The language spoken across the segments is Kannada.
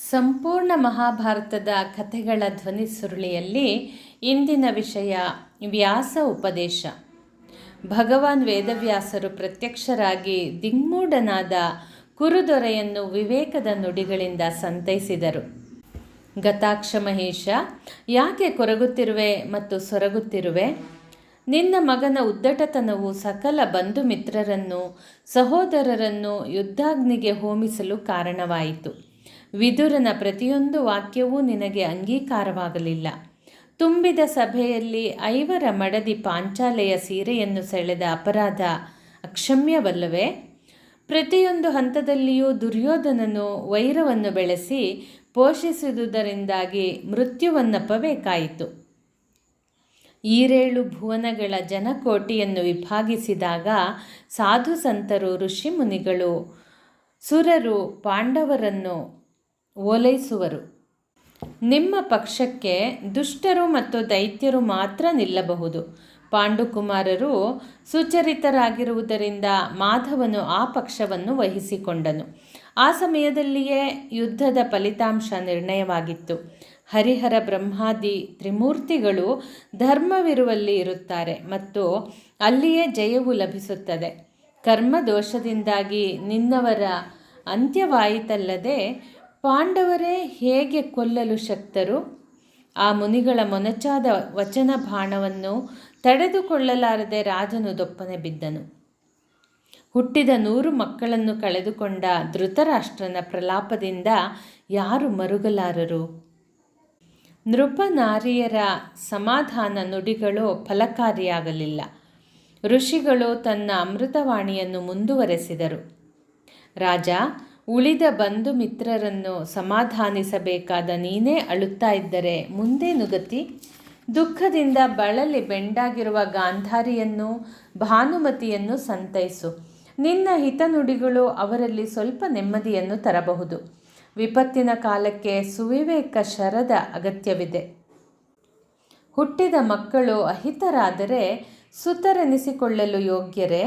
ಸಂಪೂರ್ಣ ಮಹಾಭಾರತದ ಕಥೆಗಳ ಧ್ವನಿ ಸುರುಳಿಯಲ್ಲಿ ಇಂದಿನ ವಿಷಯ ವ್ಯಾಸ ಉಪದೇಶ. ಭಗವಾನ್ ವೇದವ್ಯಾಸರು ಪ್ರತ್ಯಕ್ಷರಾಗಿ ದಿಗ್ಮೂಢನಾದ ಕುರುದೊರೆಯನ್ನು ವಿವೇಕದ ನುಡಿಗಳಿಂದ ಸಂತೈಸಿದರು. ಗತಾಕ್ಷ ಮಹೇಶ, ಯಾಕೆ ಕೊರಗುತ್ತಿರುವೆ ಮತ್ತು ಸೊರಗುತ್ತಿರುವೆ? ನಿನ್ನ ಮಗನ ಉದ್ದಟತನವು ಸಕಲ ಬಂಧು ಮಿತ್ರರನ್ನು ಸಹೋದರರನ್ನು ಯುದ್ಧಾಗ್ನಿಗೆ ಹೋಮಿಸಲು ಕಾರಣವಾಯಿತು. ವಿದುರನ ಪ್ರತಿಯೊಂದು ವಾಕ್ಯವೂ ನಿನಗೆ ಅಂಗೀಕಾರವಾಗಲಿಲ್ಲ. ತುಂಬಿದ ಸಭೆಯಲ್ಲಿ 5 ಮಡದಿ ಪಾಂಚಾಲೆಯ ಸೀರೆಯನ್ನು ಸೆಳೆದ ಅಪರಾಧ ಅಕ್ಷಮ್ಯವಲ್ಲವೇ? ಪ್ರತಿಯೊಂದು ಹಂತದಲ್ಲಿಯೂ ದುರ್ಯೋಧನನು ವೈರವನ್ನು ಬೆಳೆಸಿ ಪೋಷಿಸುವುದರಿಂದಾಗಿ ಮೃತ್ಯುವನ್ನಪ್ಪಬೇಕಾಯಿತು. 7 ಭುವನಗಳ ಜನಕೋಟಿಯನ್ನು ವಿಭಾಗಿಸಿದಾಗ ಸಾಧು ಸಂತರು, ಋಷಿಮುನಿಗಳು, ಸುರರು ಪಾಂಡವರನ್ನು ಓಲೈಸುವರು. ನಿಮ್ಮ ಪಕ್ಷಕ್ಕೆ ದುಷ್ಟರು ಮತ್ತು ದೈತ್ಯರು ಮಾತ್ರ ನಿಲ್ಲಬಹುದು. ಪಾಂಡುಕುಮಾರರು ಸುಚರಿತರಾಗಿರುವುದರಿಂದ ಮಾಧವನು ಆ ಪಕ್ಷವನ್ನು ವಹಿಸಿಕೊಂಡನು. ಆ ಸಮಯದಲ್ಲಿಯೇ ಯುದ್ಧದ ಫಲಿತಾಂಶ ನಿರ್ಣಯವಾಗಿತ್ತು. ಹರಿಹರ ಬ್ರಹ್ಮಾದಿ ತ್ರಿಮೂರ್ತಿಗಳು ಧರ್ಮವಿರುವಲ್ಲಿ ಇರುತ್ತಾರೆ ಮತ್ತು ಅಲ್ಲಿಯೇ ಜಯವು ಲಭಿಸುತ್ತದೆ. ಕರ್ಮದೋಷದಿಂದಾಗಿ ನಿನ್ನವರ ಅಂತ್ಯವಾಯಿತಲ್ಲದೆ ಪಾಂಡವರೇ ಹೇಗೆ ಕೊಲ್ಲಲು ಶಕ್ತರು? ಆ ಮುನಿಗಳ ಮೊನಚಾದ ವಚನ ಬಾಣವನ್ನು ತಡೆದುಕೊಳ್ಳಲಾರದೆ ರಾಜನು ದೊಪ್ಪನೆ ಬಿದ್ದನು. ಹುಟ್ಟಿದ 100 ಮಕ್ಕಳನ್ನು ಕಳೆದುಕೊಂಡ ಧೃತರಾಷ್ಟ್ರನ ಪ್ರಲಾಪದಿಂದ ಯಾರು ಮರುಗಲಾರರು? ನೃಪನಾರಿಯರ ಸಮಾಧಾನ ನುಡಿಗಳು ಫಲಕಾರಿಯಾಗಲಿಲ್ಲ. ಋಷಿಗಳು ತನ್ನ ಅಮೃತವಾಣಿಯನ್ನು ಮುಂದುವರೆಸಿದರು. ರಾಜ, ಉಳಿದ ಬಂಧು ಮಿತ್ರರನ್ನು ಸಮಾಧಾನಿಸಬೇಕಾದ ನೀನೇ ಅಳುತ್ತಾ ಇದ್ದರೆ ಮುಂದೇನು ಗತಿ? ದುಃಖದಿಂದ ಬಳಲಿ ಬೆಂಡಾಗಿರುವ ಗಾಂಧಾರಿಯನ್ನು, ಭಾನುಮತಿಯನ್ನು ಸಂತೈಸು. ನಿನ್ನ ಹಿತನುಡಿಗಳು ಅವರಲ್ಲಿ ಸ್ವಲ್ಪ ನೆಮ್ಮದಿಯನ್ನು ತರಬಹುದು. ವಿಪತ್ತಿನ ಕಾಲಕ್ಕೆ ಸುವಿವೇಕ ಶರದ ಅಗತ್ಯವಿದೆ. ಹುಟ್ಟಿದ ಮಕ್ಕಳು ಅಹಿತರಾದರೆ ಸುತರೆನಿಸಿಕೊಳ್ಳಲು ಯೋಗ್ಯರೇ?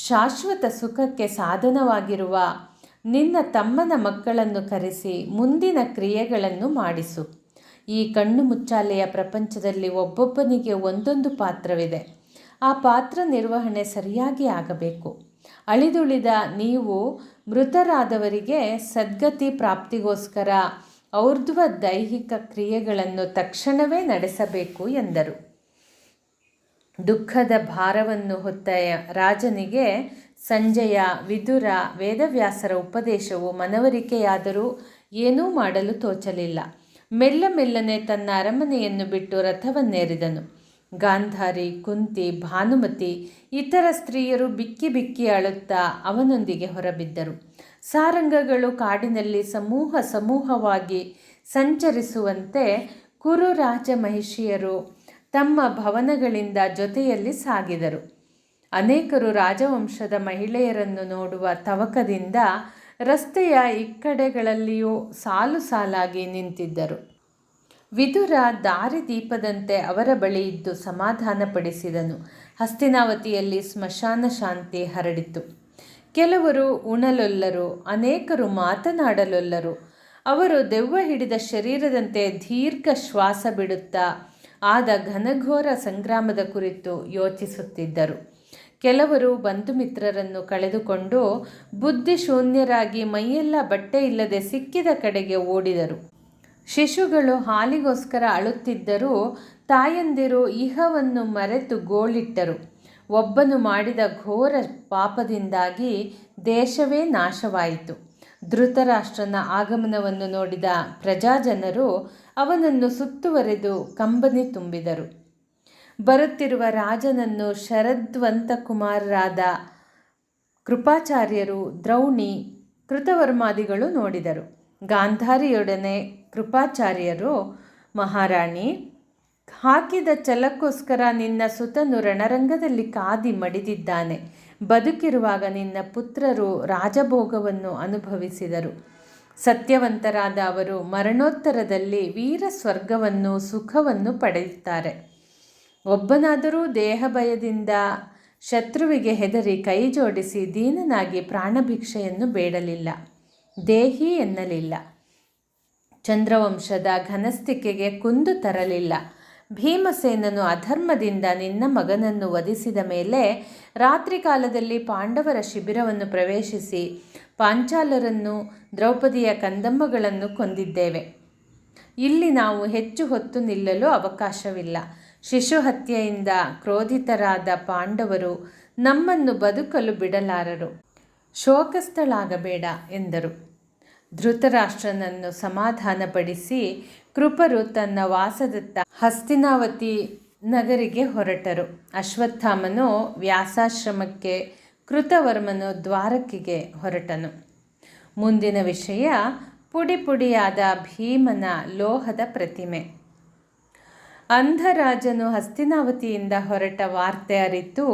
ಶಾಶ್ವತ ಸುಖಕ್ಕೆ ಸಾಧನವಾಗಿರುವ ನಿನ್ನ ತಮ್ಮನ ಮಕ್ಕಳನ್ನು ಕರೆಸಿ ಮುಂದಿನ ಕ್ರಿಯೆಗಳನ್ನು ಮಾಡಿಸು. ಈ ಕಣ್ಣು ಮುಚ್ಚಾಲೆಯ ಪ್ರಪಂಚದಲ್ಲಿ ಒಬ್ಬೊಬ್ಬನಿಗೆ ಒಂದೊಂದು ಪಾತ್ರವಿದೆ. ಆ ಪಾತ್ರ ನಿರ್ವಹಣೆ ಸರಿಯಾಗಿ ಆಗಬೇಕು. ಅಳಿದುಳಿದ ನೀವು ಮೃತರಾದವರಿಗೆ ಸದ್ಗತಿ ಪ್ರಾಪ್ತಿಗೋಸ್ಕರ ಔರ್ಧ್ವ ದೈಹಿಕ ಕ್ರಿಯೆಗಳನ್ನು ತಕ್ಷಣವೇ ನಡೆಸಬೇಕು ಎಂದರು. ದುಃಖದ ಭಾರವನ್ನು ಹೊತ್ತ ರಾಜನಿಗೆ ಸಂಜಯ, ವಿದುರ, ವೇದವ್ಯಾಸರ ಉಪದೇಶವು ಮನವರಿಕೆಯಾದರೂ ಏನೂ ಮಾಡಲು ತೋಚಲಿಲ್ಲ. ಮೆಲ್ಲನೆ ತನ್ನ ಅರಮನೆಯನ್ನು ಬಿಟ್ಟು ರಥವನ್ನೇರಿದನು. ಗಾಂಧಾರಿ, ಕುಂತಿ, ಭಾನುಮತಿ, ಇತರ ಸ್ತ್ರೀಯರು ಬಿಕ್ಕಿ ಬಿಕ್ಕಿ ಅಳುತ್ತಾ ಅವನೊಂದಿಗೆ ಹೊರಬಿದ್ದರು. ಸಾರಂಗಗಳು ಕಾಡಿನಲ್ಲಿ ಸಮೂಹವಾಗಿ ಸಂಚರಿಸುವಂತೆ ಕುರು ರಾಜ ಮಹಿಷಿಯರು ತಮ್ಮ ಭವನಗಳಿಂದ ಜೊತೆಯಲ್ಲಿ ಸಾಗಿದರು. ಅನೇಕರು ರಾಜವಂಶದ ಮಹಿಳೆಯರನ್ನು ನೋಡುವ ತವಕದಿಂದ ರಸ್ತೆಯ ಇಕ್ಕಡೆಗಳಲ್ಲಿಯೂ ಸಾಲಾಗಿ ನಿಂತಿದ್ದರು. ವಿದುರ ದಾರಿದೀಪದಂತೆ ಅವರ ಬಳಿ ಇದ್ದು ಸಮಾಧಾನಪಡಿಸಿದನು. ಹಸ್ತಿನಾವತಿಯಲ್ಲಿ ಸ್ಮಶಾನ ಶಾಂತಿ ಹರಡಿತು. ಕೆಲವರು ಉಣಲೊಲ್ಲರು, ಅನೇಕರು ಮಾತನಾಡಲೊಲ್ಲರು. ಅವರು ದೆವ್ವ ಹಿಡಿದ ಶರೀರದಂತೆ ದೀರ್ಘ ಶ್ವಾಸ ಬಿಡುತ್ತಾ ಆದ ಘನಘೋರ ಸಂಗ್ರಾಮದ ಕುರಿತು ಯೋಚಿಸುತ್ತಿದ್ದರು. ಕೆಲವರು ಬಂಧು ಮಿತ್ರರನ್ನು ಕಳೆದುಕೊಂಡು ಬುದ್ಧಿಶೂನ್ಯರಾಗಿ ಮೈಯೆಲ್ಲ ಬಟ್ಟೆ ಇಲ್ಲದೆ ಸಿಕ್ಕಿದ ಕಡೆಗೆ ಓಡಿದರು. ಶಿಶುಗಳು ಹಾಲಿಗೋಸ್ಕರ ಅಳುತ್ತಿದ್ದರೂ ತಾಯಂದಿರು ಇಹವನ್ನು ಮರೆತು ಗೋಳಿಟ್ಟರು. ಒಬ್ಬನು ಮಾಡಿದ ಘೋರ ಪಾಪದಿಂದಾಗಿ ದೇಶವೇ ನಾಶವಾಯಿತು. ಧೃತರಾಷ್ಟ್ರನ ಆಗಮನವನ್ನು ನೋಡಿದ ಪ್ರಜಾಜನರು ಅವನನ್ನು ಸುತ್ತುವರೆದು ಕಂಬನಿ ತುಂಬಿದರು. ಬರುತ್ತಿರುವ ರಾಜನನ್ನು ಶರದ್ವಂತ ಕುಮಾರರಾದ ಕೃಪಾಚಾರ್ಯರು, ದ್ರೌಣಿ, ಕೃತವರ್ಮಾದಿಗಳು ನೋಡಿದರು. ಗಾಂಧಾರಿಯೊಡನೆ ಕೃಪಾಚಾರ್ಯರು, ಮಹಾರಾಣಿ, ಹಾಕಿದ ಛಲಕ್ಕೋಸ್ಕರ ನಿನ್ನ ಸುತನು ರಣರಂಗದಲ್ಲಿ ಕಾದಿ ಮಡಿದಿದ್ದಾನೆ. ಬದುಕಿರುವಾಗ ನಿನ್ನ ಪುತ್ರರು ರಾಜಭೋಗವನ್ನು ಅನುಭವಿಸಿದರು. ಸತ್ಯವಂತರಾದ ಅವರು ಮರಣೋತ್ತರದಲ್ಲಿ ವೀರ ಸ್ವರ್ಗವನ್ನು ಸುಖವನ್ನು ಪಡೆಯುತ್ತಾರೆ. ಒಬ್ಬನಾದರೂ ದೇಹಭಯದಿಂದ ಶತ್ರುವಿಗೆ ಹೆದರಿ ಕೈ ಜೋಡಿಸಿ ದೀನನಾಗಿ ಪ್ರಾಣಭಿಕ್ಷೆಯನ್ನು ಬೇಡಲಿಲ್ಲ, ದೇಹಿ ಎನ್ನಲಿಲ್ಲ. ಚಂದ್ರವಂಶದ ಘನಸ್ಥಿಕೆಗೆ ಕುಂದು ತರಲಿಲ್ಲ. ಭೀಮಸೇನನು ಅಧರ್ಮದಿಂದ ನಿನ್ನ ಮಗನನ್ನು ವಧಿಸಿದ ಮೇಲೆ ರಾತ್ರಿ ಕಾಲದಲ್ಲಿ ಪಾಂಡವರ ಶಿಬಿರವನ್ನು ಪ್ರವೇಶಿಸಿ ಪಾಂಚಾಲರನ್ನು, ದ್ರೌಪದಿಯ ಕಂದಮ್ಮಗಳನ್ನು ಕೊಂದಿದ್ದೇವೆ. ಇಲ್ಲಿ ನಾವು ಹೆಚ್ಚು ಹೊತ್ತು ನಿಲ್ಲಲು ಅವಕಾಶವಿಲ್ಲ. ಶಿಶುಹತ್ಯೆಯಿಂದ ಕ್ರೋಧಿತರಾದ ಪಾಂಡವರು ನಮ್ಮನ್ನು ಬದುಕಲು ಬಿಡಲಾರರು. ಶೋಕಸ್ಥಳಾಗಬೇಡ ಎಂದರು. ಧೃತರಾಷ್ಟ್ರನನ್ನು ಸಮಾಧಾನಪಡಿಸಿ ಕೃಪರು ತನ್ನ ವಾಸದತ್ತ ಹಸ್ತಿನಾವತಿ ನಗರಿಗೆ ಹೊರಟರು. ಅಶ್ವತ್ಥಾಮನು ವ್ಯಾಸಾಶ್ರಮಕ್ಕೆ, ಕೃತವರ್ಮನು ದ್ವಾರಕೆಗೆ ಹೊರಟನು. ಮುಂದಿನ ವಿಷಯ ಪುಡಿಪುಡಿಯಾದ ಭೀಮನ ಲೋಹದ ಪ್ರತಿಮೆ. ಅಂಧರಾಜನು ಹಸ್ತಿನಾವತಿಯಿಂದ ಹೊರಟ ವಾರ್ತೆ ಅರಿತು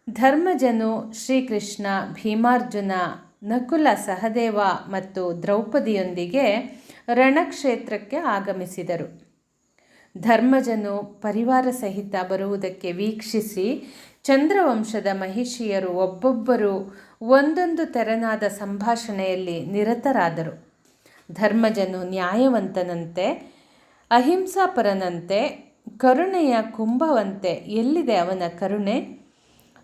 ಧರ್ಮಜನು ಶ್ರೀಕೃಷ್ಣ, ಭೀಮಾರ್ಜುನ, ನಕುಲ, ಸಹದೇವ ಮತ್ತು ದ್ರೌಪದಿಯೊಂದಿಗೆ ರಣಕ್ಷೇತ್ರಕ್ಕೆ ಆಗಮಿಸಿದರು. ಧರ್ಮಜನು ಪರಿವಾರ ಸಹಿತ ಬರುವುದಕ್ಕೆ ವೀಕ್ಷಿಸಿ ಚಂದ್ರವಂಶದ ಮಹಿಷಿಯರು ಒಬ್ಬೊಬ್ಬರು ಒಂದೊಂದು ತೆರನಾದ ಸಂಭಾಷಣೆಯಲ್ಲಿ ನಿರತರಾದರು. ಧರ್ಮಜನು ನ್ಯಾಯವಂತನಂತೆ, ಅಹಿಂಸಾಪರನಂತೆ, ಕರುಣೆಯ ಕುಂಭವಂತೆ. ಎಲ್ಲಿದೆ ಅವನ ಕರುಣೆ?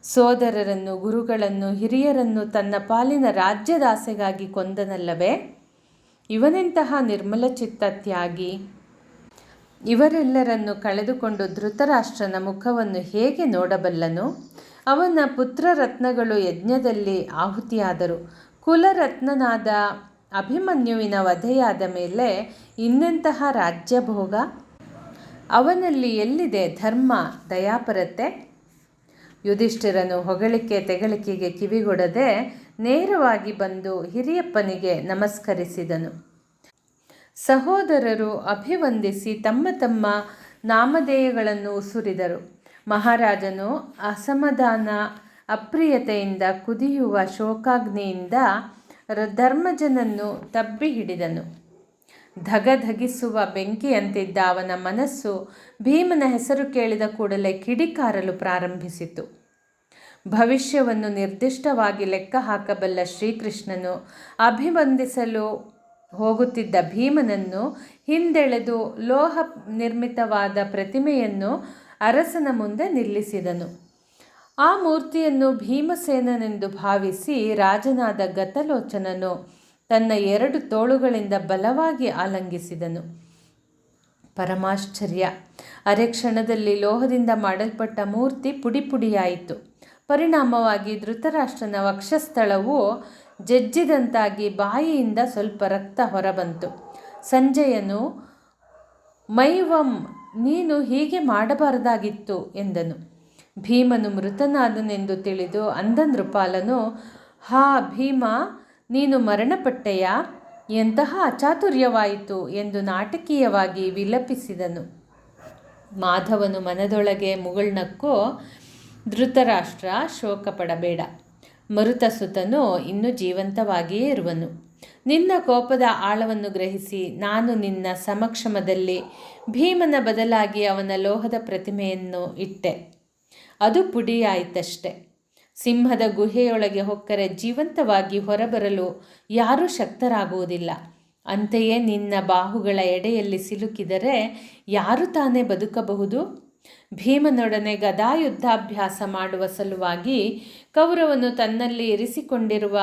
ಸೋದರರನ್ನು, ಗುರುಗಳನ್ನು, ಹಿರಿಯರನ್ನು ತನ್ನ ಪಾಲಿನ ರಾಜ್ಯದಾಸೆಗಾಗಿ ಕೊಂದನಲ್ಲವೇ? ಇವನೆಂತಹ ನಿರ್ಮಲಚಿತ್ತ ತ್ಯಾಗಿ. ಇವರೆಲ್ಲರನ್ನು ಕಳೆದುಕೊಂಡು ಧೃತರಾಷ್ಟ್ರನ ಮುಖವನ್ನು ಹೇಗೆ ನೋಡಬಲ್ಲನು? ಅವನ ಪುತ್ರರತ್ನಗಳು ಯಜ್ಞದಲ್ಲಿ ಆಹುತಿಯಾದರು. ಕುಲರತ್ನನಾದ ಅಭಿಮನ್ಯುವಿನ ವಧೆಯಾದ ಮೇಲೆ ಇನ್ನೆಂತಹ ರಾಜ್ಯಭೋಗ? ಅವನಲ್ಲಿ ಎಲ್ಲಿದೆ ಧರ್ಮ, ದಯಾಪರತೆ? ಯುಧಿಷ್ಠಿರನು ಹೊಗಳಿಕೆ ತೆಗಳಿಕೆಗೆ ಕಿವಿಗೊಡದೆ ನೇರವಾಗಿ ಬಂದು ಹಿರಿಯಪ್ಪನಿಗೆ ನಮಸ್ಕರಿಸಿದನು. ಸಹೋದರರು ಅಭಿವಂದಿಸಿ ತಮ್ಮ ತಮ್ಮ ನಾಮಧೇಯಗಳನ್ನು ಉಸುರಿದರು. ಮಹಾರಾಜನು ಅಸಮಾಧಾನ, ಅಪ್ರಿಯತೆಯಿಂದ ಕುದಿಯುವ ಶೋಕಾಗ್ನಿಯಿಂದ ಧರ್ಮಜನನ್ನು ತಬ್ಬಿ ಹಿಡಿದನು. ಧಗಧಗಿಸುವ ಬೆಂಕಿಯಂತಿದ್ದ ಅವನ ಮನಸ್ಸು ಭೀಮನ ಹೆಸರು ಕೇಳಿದ ಕೂಡಲೇ ಕಿಡಿಕಾರಲು ಪ್ರಾರಂಭಿಸಿತು. ಭವಿಷ್ಯವನ್ನು ನಿರ್ದಿಷ್ಟವಾಗಿ ಲೆಕ್ಕ ಹಾಕಬಲ್ಲ ಶ್ರೀಕೃಷ್ಣನು ಅಭಿವಂದಿಸಲು ಹೋಗುತ್ತಿದ್ದ ಭೀಮನನ್ನು ಹಿಂದೆಳೆದು ಲೋಹ ನಿರ್ಮಿತವಾದ ಪ್ರತಿಮೆಯನ್ನು ಅರಸನ ಮುಂದೆ ನಿಲ್ಲಿಸಿದನು. ಆ ಮೂರ್ತಿಯನ್ನು ಭೀಮಸೇನನೆಂದು ಭಾವಿಸಿ ರಾಜನಾದ ಗತಲೋಚನನು ತನ್ನ 2 ತೋಳುಗಳಿಂದ ಬಲವಾಗಿ ಆಲಂಗಿಸಿದನು. ಪರಮಾಶ್ಚರ್ಯ! ಅರೆ ಕ್ಷಣದಲ್ಲಿ ಲೋಹದಿಂದ ಮಾಡಲ್ಪಟ್ಟ ಮೂರ್ತಿ ಪುಡಿಪುಡಿಯಾಯಿತು. ಪರಿಣಾಮವಾಗಿ ಧೃತರಾಷ್ಟ್ರನ ವಕ್ಷಸ್ಥಳವು ಜಜ್ಜಿದಂತಾಗಿ ಬಾಯಿಯಿಂದ ಸ್ವಲ್ಪ ರಕ್ತ ಹೊರಬಂತು. ಸಂಜಯನು, ಮೈವಂ, ನೀನು ಹೀಗೆ ಮಾಡಬಾರದಾಗಿತ್ತು ಎಂದನು. ಭೀಮನು ಮೃತನಾದನೆಂದು ತಿಳಿದು ಅಂಧ ನೃಪಾಲನು, ಹಾ ಭೀಮ, ನೀನು ಮರಣಪಟ್ಟೆಯಾ? ಎಂತಹ ಅಚಾತುರ್ಯವಾಯಿತು ಎಂದು ನಾಟಕೀಯವಾಗಿ ವಿಲಪಿಸಿದನು. ಮಾಧವನು ಮನದೊಳಗೆ ಮುಗುಳ್ನಕ್ಕೋ, ಧೃತರಾಷ್ಟ್ರ, ಶೋಕ ಪಡಬೇಡ. ಮರುತಸುತನು ಇನ್ನೂ ಜೀವಂತವಾಗಿಯೇ ಇರುವನು. ನಿನ್ನ ಕೋಪದ ಆಳವನ್ನು ಗ್ರಹಿಸಿ ನಾನು ನಿನ್ನ ಸಮಕ್ಷಮದಲ್ಲಿ ಭೀಮನ ಬದಲಾಗಿ ಅವನ ಲೋಹದ ಪ್ರತಿಮೆಯನ್ನು ಇಟ್ಟೆ. ಅದು ಪುಡಿಯಾಯಿತಷ್ಟೆ. ಸಿಂಹದ ಗುಹೆಯೊಳಗೆ ಹೊಕ್ಕರೆ ಜೀವಂತವಾಗಿ ಹೊರಬರಲು ಯಾರೂ ಶಕ್ತರಾಗುವುದಿಲ್ಲ. ಅಂತೆಯೇ ನಿನ್ನ ಬಾಹುಗಳ ಎಡೆಯಲ್ಲಿ ಸಿಲುಕಿದರೆ ಯಾರು ತಾನೇ ಬದುಕಬಹುದು? ಭೀಮನೊಡನೆ ಗದಾಯುದ್ಧಾಭ್ಯಾಸ ಮಾಡುವ ಸಲುವಾಗಿ ಕೌರವನು ತನ್ನಲ್ಲಿ ಇರಿಸಿಕೊಂಡಿರುವ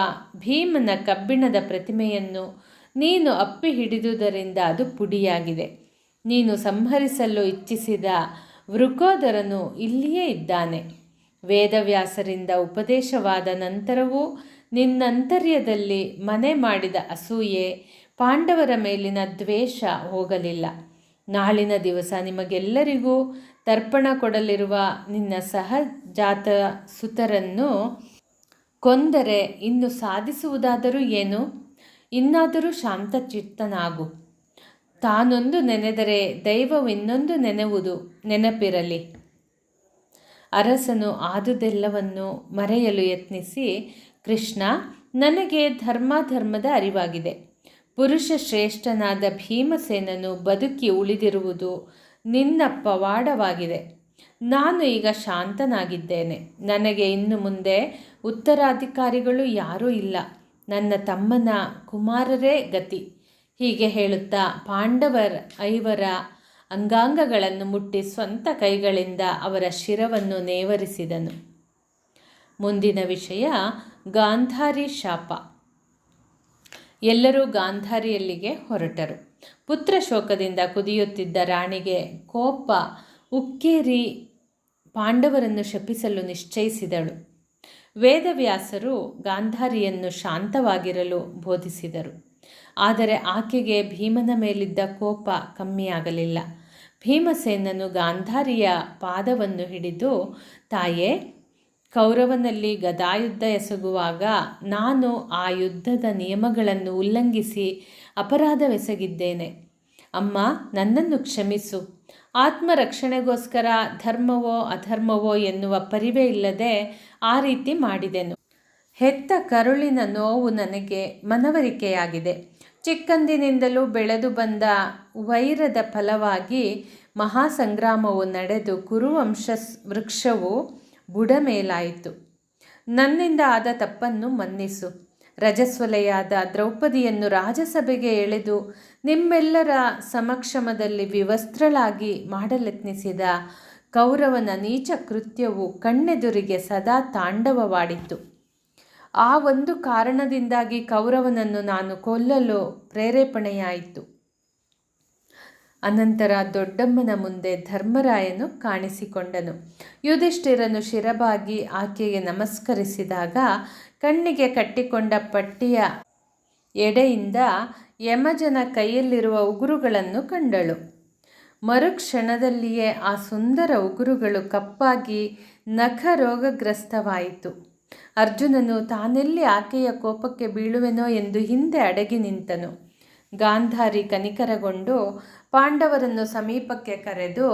ಭೀಮನ ಕಬ್ಬಿಣದ ಪ್ರತಿಮೆಯನ್ನು ನೀನು ಅಪ್ಪಿ ಹಿಡಿದುದರಿಂದ ಅದು ಪುಡಿಯಾಗಿದೆ. ನೀನು ಸಂಹರಿಸಲು ಇಚ್ಛಿಸಿದ ವೃಕೋದರನು ಇಲ್ಲಿಯೇ ಇದ್ದಾನೆ. ವೇದವ್ಯಾಸರಿಂದ ಉಪದೇಶವಾದ ನಂತರವೂ ನಿನ್ನಂತರ್ಯದಲ್ಲಿ ಮನೆ ಮಾಡಿದ ಅಸೂಯೆ, ಪಾಂಡವರ ಮೇಲಿನ ದ್ವೇಷ ಹೋಗಲಿಲ್ಲ. ನಾಳಿನ ದಿವಸ ನಿಮಗೆಲ್ಲರಿಗೂ ತರ್ಪಣ ಕೊಡಲಿರುವ ನಿನ್ನ ಸಹಜಾತ ಸುತರನ್ನು ಕೊಂದರೆ ಇನ್ನು ಸಾಧಿಸುವುದಾದರೂ ಏನು? ಇನ್ನಾದರೂ ಶಾಂತಚಿತ್ತನಾಗು. ತಾನೊಂದು ನೆನೆದರೆ ದೈವವು ಇನ್ನೊಂದು ನೆನೆವುದು ನೆನಪಿರಲಿ. ಅರಸನು ಆದುದೆಲ್ಲವನ್ನು ಮರೆಯಲು ಯತ್ನಿಸಿ, ಕೃಷ್ಣ, ನನಗೆ ಧರ್ಮದ ಅರಿವಾಗಿದೆ. ಪುರುಷ ಶ್ರೇಷ್ಠನಾದ ಭೀಮಸೇನನು ಬದುಕಿ ಉಳಿದಿರುವುದು ನಿನ್ನ ಪವಾಡವಾಗಿದೆ. ನಾನು ಈಗ ಶಾಂತನಾಗಿದ್ದೇನೆ. ನನಗೆ ಇನ್ನು ಮುಂದೆ ಉತ್ತರಾಧಿಕಾರಿಗಳು ಯಾರೂ ಇಲ್ಲ. ನನ್ನ ತಮ್ಮನ ಕುಮಾರರೇ ಗತಿ. ಹೀಗೆ ಹೇಳುತ್ತಾ ಪಾಂಡವರ 5 ಅಂಗಾಂಗಗಳನ್ನು ಮುಟ್ಟಿ ಸ್ವಂತ ಕೈಗಳಿಂದ ಅವರ ಶಿರವನ್ನು ನೇವರಿಸಿದನು. ಮುಂದಿನ ವಿಷಯ ಗಾಂಧಾರಿ ಶಾಪ. ಎಲ್ಲರೂ ಗಾಂಧಾರಿಯಲ್ಲಿಗೆ ಹೊರಟರು. ಪುತ್ರ ಶೋಕದಿಂದ ಕುದಿಯುತ್ತಿದ್ದ ರಾಣಿಗೆ ಕೋಪ ಉಕ್ಕೇರಿ ಪಾಂಡವರನ್ನು ಶಪಿಸಲು ನಿಶ್ಚಯಿಸಿದಳು. ವೇದವ್ಯಾಸರು ಗಾಂಧಾರಿಯನ್ನು ಶಾಂತವಾಗಿರಲು ಬೋಧಿಸಿದರು. ಆದರೆ ಆಕೆಗೆ ಭೀಮನ ಮೇಲಿದ್ದ ಕೋಪ ಕಮ್ಮಿಯಾಗಲಿಲ್ಲ. ಭೀಮಸೇನನು ಗಾಂಧಾರಿಯ ಪಾದವನ್ನು ಹಿಡಿದು, ತಾಯೇ, ಕೌರವನಲ್ಲಿ ಗದಾಯುದ್ಧ ಎಸಗುವಾಗ ನಾನು ಆ ಯುದ್ಧದ ನಿಯಮಗಳನ್ನು ಉಲ್ಲಂಘಿಸಿ ಅಪರಾಧವೆಸಗಿದ್ದೇನೆ. ಅಮ್ಮ, ನನ್ನನ್ನು ಕ್ಷಮಿಸು. ಆತ್ಮರಕ್ಷಣೆಗೋಸ್ಕರ ಧರ್ಮವೋ ಅಧರ್ಮವೋ ಎನ್ನುವ ಪರಿವೇ ಇಲ್ಲದೆ ಆ ರೀತಿ ಮಾಡಿದೆನು. ಹೆತ್ತ ಕರುಳಿನ ನೋವು ನನಗೆ ಮನವರಿಕೆಯಾಗಿದೆ. ಚಿಕ್ಕಂದಿನಿಂದಲೂ ಬೆಳೆದು ಬಂದ ವೈರದ ಫಲವಾಗಿ ಮಹಾಸಂಗ್ರಾಮವು ನಡೆದು ಕುರುವಂಶ ವೃಕ್ಷವು ಬುಡಮೇಲಾಯಿತು. ನನ್ನಿಂದ ಆದ ತಪ್ಪನ್ನು ಮನ್ನಿಸು. ರಜಸ್ವಲೆಯಾದ ದ್ರೌಪದಿಯನ್ನು ರಾಜಸಭೆಗೆ ಎಳೆದು ನಿಮ್ಮೆಲ್ಲರ ಸಮಕ್ಷಮದಲ್ಲಿ ವಿವಸ್ತ್ರಳಾಗಿ ಮಾಡಲೆತ್ನಿಸಿದ ಕೌರವನ ನೀಚ ಕೃತ್ಯವು ಕಣ್ಣೆದುರಿಗೆ ಸದಾ ತಾಂಡವವಾಡಿತು. ಆ ಒಂದು ಕಾರಣದಿಂದಾಗಿ ಕೌರವನನ್ನು ನಾನು ಕೊಲ್ಲಲು ಪ್ರೇರೇಪಣೆಯಾಯಿತು. ಅನಂತರ ದೊಡ್ಡಮ್ಮನ ಮುಂದೆ ಧರ್ಮರಾಯನು ಕಾಣಿಸಿಕೊಂಡನು. ಯುಧಿಷ್ಠಿರನು ಶಿರಬಾಗಿ ಆಕೆಗೆ ನಮಸ್ಕರಿಸಿದಾಗ ಕಣ್ಣಿಗೆ ಕಟ್ಟಿಕೊಂಡ ಪಟ್ಟಿಯ ಎಡೆಯಿಂದ ಯಮಜನ ಕೈಯಲ್ಲಿರುವ ಉಗುರುಗಳನ್ನು ಕಂಡಳು. ಮರುಕ್ಷಣದಲ್ಲಿಯೇ ಆ ಸುಂದರ ಉಗುರುಗಳು ಕಪ್ಪಾಗಿ ನಖ ರೋಗಗ್ರಸ್ತವಾಯಿತು. ಅರ್ಜುನನು ತಾನೆಲ್ಲಿ ಆಕೆಯ ಕೋಪಕ್ಕೆ ಬೀಳುವೆನೋ ಎಂದು ಹಿಂದೆ ಅಡಗಿ ನಿಂತನು. ಗಾಂಧಾರಿ ಕನಿಕರಗೊಂಡು ಪಾಂಡವರನ್ನು ಸಮೀಪಕ್ಕೆ ಕರೆದು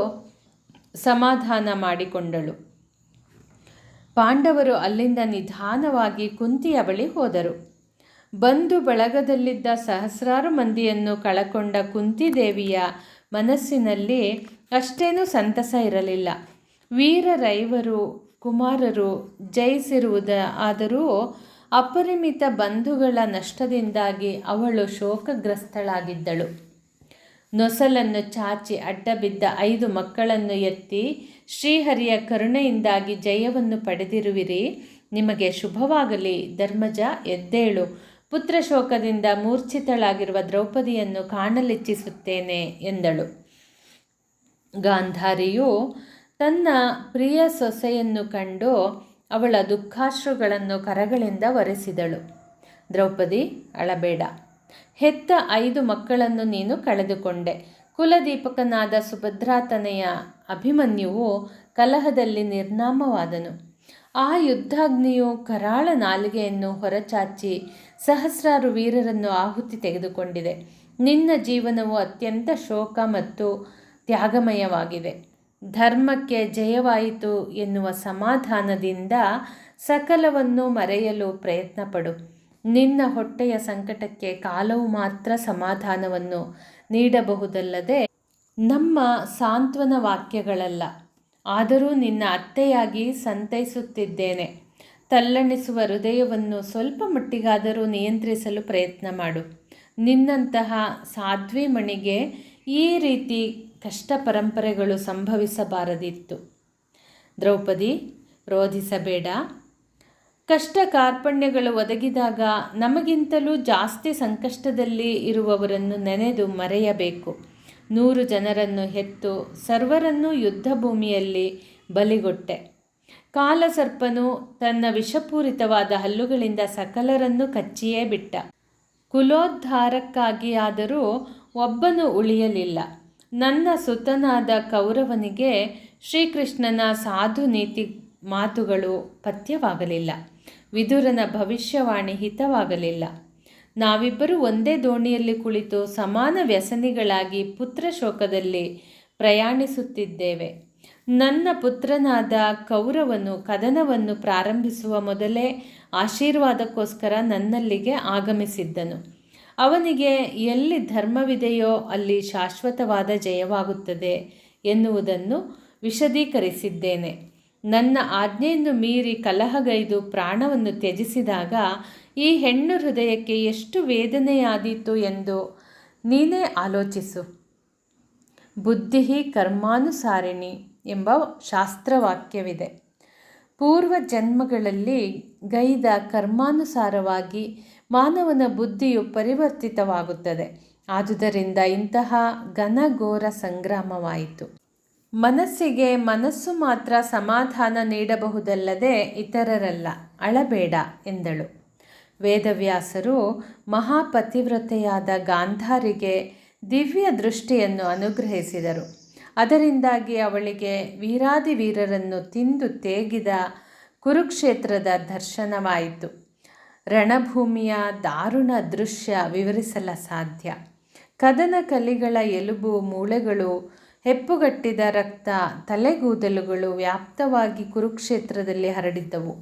ಸಮಾಧಾನ ಮಾಡಿಕೊಂಡಳು. ಪಾಂಡವರು ಅಲ್ಲಿಂದ ನಿಧಾನವಾಗಿ ಕುಂತಿಯ ಬಳಿ ಹೋದರು. ಬಂಧು ಬಳಗದಲ್ಲಿದ್ದ ಸಹಸ್ರಾರು ಮಂದಿಯನ್ನು ಕಳಕೊಂಡ ಕುಂತಿದೇವಿಯ ಮನಸ್ಸಿನಲ್ಲಿ ಅಷ್ಟೇನೂ ಸಂತಸ ಇರಲಿಲ್ಲ. ವೀರರೈವರು ಕುಮಾರರು ಜಯಿಸಿರುವುದಾದರೂ ಅಪರಿಮಿತ ಬಂಧುಗಳ ನಷ್ಟದಿಂದಾಗಿ ಅವಳು ಶೋಕಗ್ರಸ್ತಳಾಗಿದ್ದಳು. ನೊಸಲನ್ನು ಚಾಚಿ ಅಡ್ಡಬಿದ್ದ 5 ಮಕ್ಕಳನ್ನು ಎತ್ತಿ, ಶ್ರೀಹರಿಯ ಕರುಣೆಯಿಂದಾಗಿ ಜಯವನ್ನು ಪಡೆದಿರುವಿರಿ, ನಿಮಗೆ ಶುಭವಾಗಲಿ. ಧರ್ಮಜ, ಎದ್ದೇಳು. ಪುತ್ರ ಶೋಕದಿಂದ ಮೂರ್ಛಿತಳಾಗಿರುವ ದ್ರೌಪದಿಯನ್ನು ಕಾಣಲಿಚ್ಛಿಸುತ್ತೇನೆ ಎಂದಳು. ಗಾಂಧಾರಿಯು ತನ್ನ ಪ್ರಿಯ ಸೊಸೆಯನ್ನು ಕಂಡು ಅವಳ ದುಃಖಾಶ್ರುಗಳನ್ನು ಕರಗಳಿಂದ ಒರೆಸಿದಳು. ದ್ರೌಪದಿ, ಅಳಬೇಡ. ಹೆತ್ತ 5 ಮಕ್ಕಳನ್ನು ನೀನು ಕಳೆದುಕೊಂಡೆ. ಕುಲದೀಪಕನಾದ ಸುಭದ್ರಾತನೆಯ ಅಭಿಮನ್ಯುವು ಕಲಹದಲ್ಲಿ ನಿರ್ನಾಮವಾದನು. ಆ ಯುದ್ಧಾಗ್ನಿಯು ಕರಾಳ ನಾಲಿಗೆಯನ್ನು ಹೊರಚಾಚಿ ಸಹಸ್ರಾರು ವೀರರನ್ನು ಆಹುತಿ ತೆಗೆದುಕೊಂಡಿದೆ. ನಿನ್ನ ಜೀವನವು ಅತ್ಯಂತ ಶೋಕ ಮತ್ತು ತ್ಯಾಗಮಯವಾಗಿದೆ. ಧರ್ಮಕ್ಕೆ ಜಯವಾಯಿತು ಎನ್ನುವ ಸಮಾಧಾನದಿಂದ ಸಕಲವನ್ನು ಮರೆಯಲು ಪ್ರಯತ್ನಪಡು. ನಿನ್ನ ಹೊಟ್ಟೆಯ ಸಂಕಟಕ್ಕೆ ಕಾಲವು ಮಾತ್ರ ಸಮಾಧಾನವನ್ನು ನೀಡಬಹುದಲ್ಲದೆ ನಮ್ಮ ಸಾಂತ್ವನ ವಾಕ್ಯಗಳಲ್ಲ. ಆದರೂ ನಿನ್ನ ಅತ್ತೆಯಾಗಿ ಸಂತೈಸುತ್ತಿದ್ದೇನೆ. ತಲ್ಲಣಿಸುವ ಹೃದಯವನ್ನು ಸ್ವಲ್ಪ ಮಟ್ಟಿಗಾದರೂ ನಿಯಂತ್ರಿಸಲು ಪ್ರಯತ್ನ ಮಾಡು. ನಿನ್ನಂತಹ ಸಾಧ್ವಿಮಣಿಗೆ ಈ ರೀತಿ ಕಷ್ಟ ಪರಂಪರೆಗಳು ಸಂಭವಿಸಬಾರದಿತ್ತು. ದ್ರೌಪದಿ, ರೋಧಿಸಬೇಡ. ಕಷ್ಟ ಕಾರ್ಪಣ್ಯಗಳು ಒದಗಿದಾಗ ನಮಗಿಂತಲೂ ಜಾಸ್ತಿ ಸಂಕಷ್ಟದಲ್ಲಿ ಇರುವವರನ್ನು ನೆನೆದು ಮರೆಯಬೇಕು. 100 ಜನರನ್ನು ಹೆತ್ತು ಸರ್ವರನ್ನೂ ಯುದ್ಧ ಭೂಮಿಯಲ್ಲಿ ಬಲಿಗೊಟ್ಟೆ. ಕಾಲಸರ್ಪನು ತನ್ನ ವಿಷಪೂರಿತವಾದ ಹಲ್ಲುಗಳಿಂದ ಸಕಲರನ್ನು ಕಚ್ಚಿಯೇ ಬಿಟ್ಟ. ಕುಲೋದ್ಧಾರಕ್ಕಾಗಿಯಾದರೂ ಒಬ್ಬನು ಉಳಿಯಲಿಲ್ಲ. ನನ್ನ ಸುತನಾದ ಕೌರವನಿಗೆ ಶ್ರೀಕೃಷ್ಣನ ಸಾಧು ನೀತಿ ಮಾತುಗಳು ಪಥ್ಯವಾಗಲಿಲ್ಲ. ವಿದುರನ ಭವಿಷ್ಯವಾಣಿ ಹಿತವಾಗಲಿಲ್ಲ. ನಾವಿಬ್ಬರೂ ಒಂದೇ ದೋಣಿಯಲ್ಲಿ ಕುಳಿತು ಸಮಾನ ವ್ಯಸನಿಗಳಾಗಿ ಪುತ್ರ ಶೋಕದಲ್ಲಿ ಪ್ರಯಾಣಿಸುತ್ತಿದ್ದೇವೆ. ನನ್ನ ಪುತ್ರನಾದ ಕೌರವನು ಕದನವನ್ನು ಪ್ರಾರಂಭಿಸುವ ಮೊದಲೇ ಆಶೀರ್ವಾದಕ್ಕೋಸ್ಕರ ನನ್ನಲ್ಲಿಗೆ ಆಗಮಿಸಿದ್ದನು. ಅವನಿಗೆ ಎಲ್ಲಿ ಧರ್ಮವಿದೆಯೋ ಅಲ್ಲಿ ಶಾಶ್ವತವಾದ ಜಯವಾಗುತ್ತದೆ ಎನ್ನುವುದನ್ನು ವಿಶದೀಕರಿಸಿದ್ದೇನೆ. ನನ್ನ ಆಜ್ಞೆಯನ್ನು ಮೀರಿ ಕಲಹಗೈದು ಪ್ರಾಣವನ್ನು ತ್ಯಜಿಸಿದಾಗ ಈ ಹೆಣ್ಣು ಹೃದಯಕ್ಕೆ ಎಷ್ಟು ವೇದನೆಯಾದೀತು ಎಂದು ನೀನೇ ಆಲೋಚಿಸು. ಬುದ್ಧಿ ಕರ್ಮಾನುಸಾರಿಣಿ ಎಂಬ ಶಾಸ್ತ್ರವಾಕ್ಯವಿದೆ. ಪೂರ್ವ ಜನ್ಮಗಳಲ್ಲಿ ಗೈದ ಕರ್ಮಾನುಸಾರವಾಗಿ ಮಾನವನ ಬುದ್ಧಿಯು ಪರಿವರ್ತಿತವಾಗುತ್ತದೆ. ಆದುದರಿಂದ ಇಂತಹ ಘನಘೋರ ಸಂಗ್ರಾಮವಾಯಿತು. ಮನಸ್ಸಿಗೆ ಮನಸ್ಸು ಮಾತ್ರ ಸಮಾಧಾನ ನೀಡಬಹುದಲ್ಲದೆ ಇತರರಲ್ಲ. ಅಳಬೇಡ ಎಂದಳು. ವೇದವ್ಯಾಸರು ಮಹಾಪತಿವ್ರತೆಯಾದ ಗಾಂಧಾರಿಗೆ ದಿವ್ಯ ದೃಷ್ಟಿಯನ್ನು ಅನುಗ್ರಹಿಸಿದರು. ಅದರಿಂದಾಗಿ ಅವಳಿಗೆ ವೀರಾದಿವೀರರನ್ನು ತಿಂದು ತೇಗಿದ ಕುರುಕ್ಷೇತ್ರದ ದರ್ಶನವಾಯಿತು. ರಣಭೂಮಿಯ ದಾರುಣ ದೃಶ್ಯ ವಿವರಿಸಲ ಸಾಧ್ಯ. ಕದನ ಕಲಿಗಳ ಎಲುಬು ಮೂಳೆಗಳು, ಹೆಪ್ಪುಗಟ್ಟಿದ ರಕ್ತ, ತಲೆಗೂದಲುಗಳು ವ್ಯಾಪ್ತವಾಗಿ ಕುರುಕ್ಷೇತ್ರದಲ್ಲಿ ಹರಡಿದ್ದವು.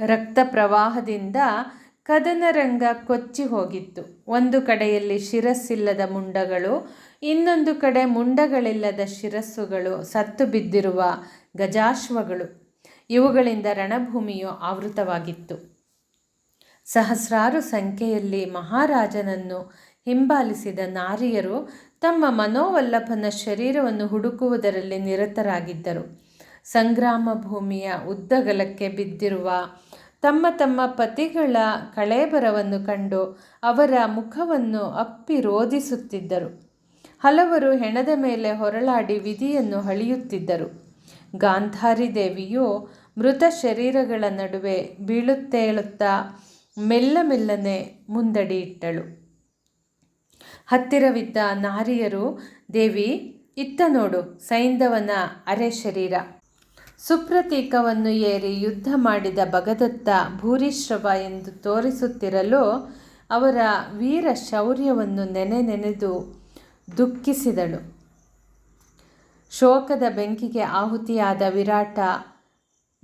ರಕ್ತ ಪ್ರವಾಹದಿಂದ ಕದನರಂಗ ಕೊಚ್ಚಿ ಹೋಗಿತ್ತು. ಒಂದು ಕಡೆಯಲ್ಲಿ ಶಿರಸ್ಸಿಲ್ಲದ ಮುಂಡಗಳು, ಇನ್ನೊಂದು ಕಡೆ ಮುಂಡಗಳಿಲ್ಲದ ಶಿರಸ್ಸುಗಳು, ಸತ್ತು ಬಿದ್ದಿರುವ ಗಜಾಶ್ವಗಳು. ಇವುಗಳಿಂದ ರಣಭೂಮಿಯು ಆವೃತವಾಗಿತ್ತು. ಸಹಸ್ರಾರು ಸಂಖ್ಯೆಯಲ್ಲಿ ಮಹಾರಾಜನನ್ನು ಹಿಂಬಾಲಿಸಿದ ನಾರಿಯರು ತಮ್ಮ ಮನೋವಲ್ಲಭನ ಶರೀರವನ್ನು ಹುಡುಕುವುದರಲ್ಲಿ ನಿರತರಾಗಿದ್ದರು. ಸಂಗ್ರಾಮ ಭೂಮಿಯ ಉದ್ದಗಲಕ್ಕೆ ಬಿದ್ದಿರುವ ತಮ್ಮ ತಮ್ಮ ಪತಿಗಳ ಕಳೇಬರವನ್ನು ಕಂಡು ಅವರ ಮುಖವನ್ನು ಅಪ್ಪಿ ರೋಧಿಸುತ್ತಿದ್ದರು. ಹಲವರು ಹೆಣದ ಮೇಲೆ ಹೊರಳಾಡಿ ವಿಧಿಯನ್ನು ಹಳಿಯುತ್ತಿದ್ದರು. ಗಾಂಧಾರಿ ದೇವಿಯು ಮೃತ ಶರೀರಗಳ ನಡುವೆ ಬೀಳುತ್ತೇಳುತ್ತಾ ಮೆಲ್ಲ ಮೆಲ್ಲನೆ ಮುಂದಡಿಯಿಟ್ಟಳು. ಹತ್ತಿರವಿದ್ದ ನಾರಿಯರು, ದೇವಿ, ಇತ್ತ ನೋಡು, ಸೈಂಧವನ ಅರೆ ಶರೀರ. ಸುಪ್ರತೀಕವನ್ನು ಏರಿ ಯುದ್ಧ ಮಾಡಿದ ಭಗದತ್ತ ಭೂರಿಶ್ರವ ಎಂದು ತೋರಿಸುತ್ತಿರಲು ಅವರ ವೀರ ಶೌರ್ಯವನ್ನು ನೆನೆದು ದುಃಖಿಸಿದಳು. ಶೋಕದ ಬೆಂಕಿಗೆ ಆಹುತಿಯಾದ ವಿರಾಟ,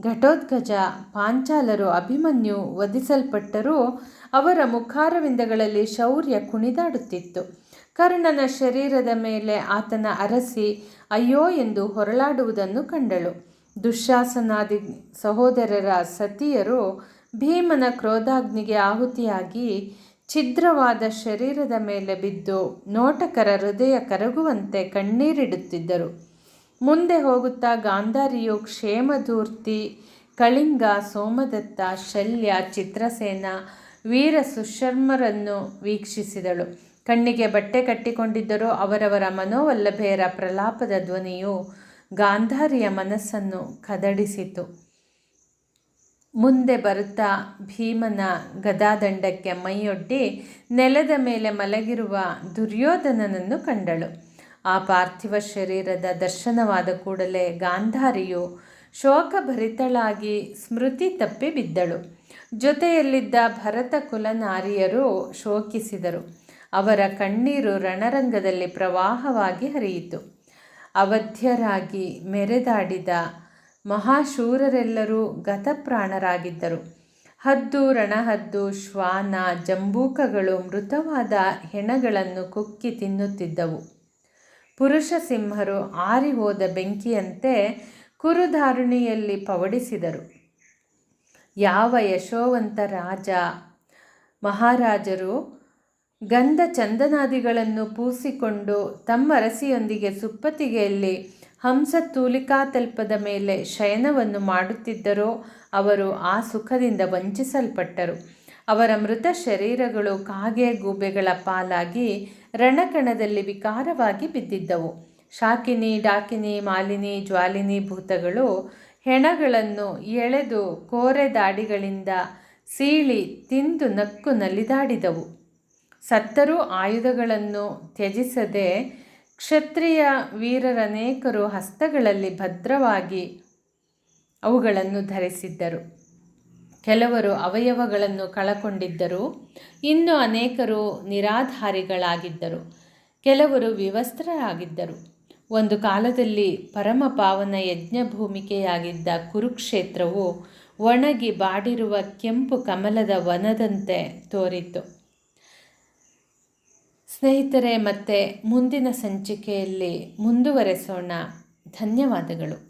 ಘಟೋತ್ಕಚ, ಪಾಂಚಾಲರು, ಅಭಿಮನ್ಯು ವಧಿಸಲ್ಪಟ್ಟರೂ ಅವರ ಮುಖಾರವಿಂದಗಳಲ್ಲಿ ಶೌರ್ಯ ಕುಣಿದಾಡುತ್ತಿತ್ತು. ಕರ್ಣನ ಶರೀರದ ಮೇಲೆ ಆತನ ಅರಸಿ ಅಯ್ಯೋ ಎಂದು ಹೊರಳಾಡುವುದನ್ನು ಕಂಡಳು. ದುಶ್ಯಾಸನಾದಿ ಸಹೋದರರ ಸತಿಯರು ಭೀಮನ ಕ್ರೋಧಾಗ್ನಿಗೆ ಆಹುತಿಯಾಗಿ ಛಿದ್ರವಾದ ಶರೀರದ ಮೇಲೆ ಬಿದ್ದು ನೋಟಕರ ಹೃದಯ ಕರಗುವಂತೆ ಕಣ್ಣೀರಿಡುತ್ತಿದ್ದರು. ಮುಂದೆ ಹೋಗುತ್ತಾ ಗಾಂಧಾರಿಯು ಕ್ಷೇಮಧೂರ್ತಿ, ಕಳಿಂಗ, ಸೋಮದತ್ತ, ಶಲ್ಯ, ಚಿತ್ರಸೇನ, ವೀರ ಸುಶರ್ಮರನ್ನು ವೀಕ್ಷಿಸಿದಳು. ಕಣ್ಣಿಗೆ ಬಟ್ಟೆ ಕಟ್ಟಿಕೊಂಡಿದ್ದರೂ ಅವರವರ ಮನೋವಲ್ಲಭೆಯರ ಪ್ರಲಾಪದ ಧ್ವನಿಯು ಗಾಂಧಾರಿಯ ಮನಸ್ಸನ್ನು ಕದಡಿಸಿತು. ಮುಂದೆ ಬರುತ್ತಾ ಭೀಮನ ಗದಾದಂಡಕ್ಕೆ ಮೈಯೊಡ್ಡಿ ನೆಲದ ಮೇಲೆ ಮಲಗಿರುವ ದುರ್ಯೋಧನನನ್ನು ಕಂಡಳು. ಆ ಪಾರ್ಥಿವ ಶರೀರದ ದರ್ಶನವಾದ ಕೂಡಲೇ ಗಾಂಧಾರಿಯು ಶೋಕಭರಿತಳಾಗಿ ಸ್ಮೃತಿ ತಪ್ಪಿ ಬಿದ್ದಳು. ಜೊತೆಯಲ್ಲಿದ್ದ ಭರತ ಕುಲನಾರಿಯರು ಶೋಕಿಸಿದರು. ಅವರ ಕಣ್ಣೀರು ರಣರಂಗದಲ್ಲಿ ಪ್ರವಾಹವಾಗಿ ಹರಿಯಿತು. ಅವಧ್ಯರಾಗಿ ಮೆರೆದಾಡಿದ ಮಹಾಶೂರರೆಲ್ಲರೂ ಗತಪ್ರಾಣರಾಗಿದ್ದರು. ಹದ್ದು, ರಣಹದ್ದು, ಶ್ವಾನ, ಜಂಬೂಕಗಳು ಮೃತವಾದ ಹೆಣಗಳನ್ನು ಕುಕ್ಕಿ ತಿನ್ನುತ್ತಿದ್ದವು. ಪುರುಷ ಸಿಂಹರು ಆರಿ ಹೋದ ಬೆಂಕಿಯಂತೆ ಕುರುಧಾರುಣಿಯಲ್ಲಿ ಪವಡಿಸಿದರು. ಯಾವ ಯಶೋವಂತ ರಾಜ ಮಹಾರಾಜರು ಗಂಧ ಚಂದನಾದಿಗಳನ್ನು ಪೂಸಿಕೊಂಡು ತಮ್ಮ ರಸಿಯೊಂದಿಗೆ ಸುಪ್ಪತ್ತಿಗೆಯಲ್ಲಿ ಹಂಸತೂಲಿಕಾತಲ್ಪದ ಮೇಲೆ ಶಯನವನ್ನು ಮಾಡುತ್ತಿದ್ದರೋ ಅವರು ಆ ಸುಖದಿಂದ ವಂಚಿಸಲ್ಪಟ್ಟರು. ಅವರ ಮೃತ ಶರೀರಗಳು ಕಾಗೆ ಗೂಬೆಗಳ ಪಾಲಾಗಿ ರಣಕಣದಲ್ಲಿ ವಿಕಾರವಾಗಿ ಬಿದ್ದಿದ್ದವು. ಶಾಕಿನಿ, ಡಾಕಿನಿ, ಮಾಲಿನಿ, ಜ್ವಾಲಿನಿ ಭೂತಗಳು ಹೆಣಗಳನ್ನು ಎಳೆದು ಕೋರೆ ದಾಡಿಗಳಿಂದ ಸೀಳಿ ತಿಂದು ನಕ್ಕು ನಲಿದಾಡಿದವು. ಸತ್ತರೂ ಆಯುಧಗಳನ್ನು ತ್ಯಜಿಸದೆ ಕ್ಷತ್ರಿಯ ವೀರರನೇಕರು ಹಸ್ತಗಳಲ್ಲಿ ಭದ್ರವಾಗಿ ಅವುಗಳನ್ನು ಧರಿಸಿದ್ದರು. ಕೆಲವರು ಅವಯವಗಳನ್ನು ಕಳಕೊಂಡಿದ್ದರು. ಇನ್ನು ಅನೇಕರು ನಿರಾಧಾರಿಗಳಾಗಿದ್ದರು. ಕೆಲವರು ವಿವಸ್ತ್ರರಾಗಿದ್ದರು. ಒಂದು ಕಾಲದಲ್ಲಿ ಪರಮ ಪಾವನ ಯಜ್ಞಭೂಮಿಕೆಯಾಗಿದ್ದ ಕುರುಕ್ಷೇತ್ರವು ಒಣಗಿ ಬಾಡಿರುವ ಕೆಂಪು ಕಮಲದ ವನದಂತೆ ತೋರಿತು. ಸ್ನೇಹಿತರೆ, ಮತ್ತೆ ಮುಂದಿನ ಸಂಚಿಕೆಯಲ್ಲಿ ಮುಂದುವರೆಸೋಣ. ಧನ್ಯವಾದಗಳು.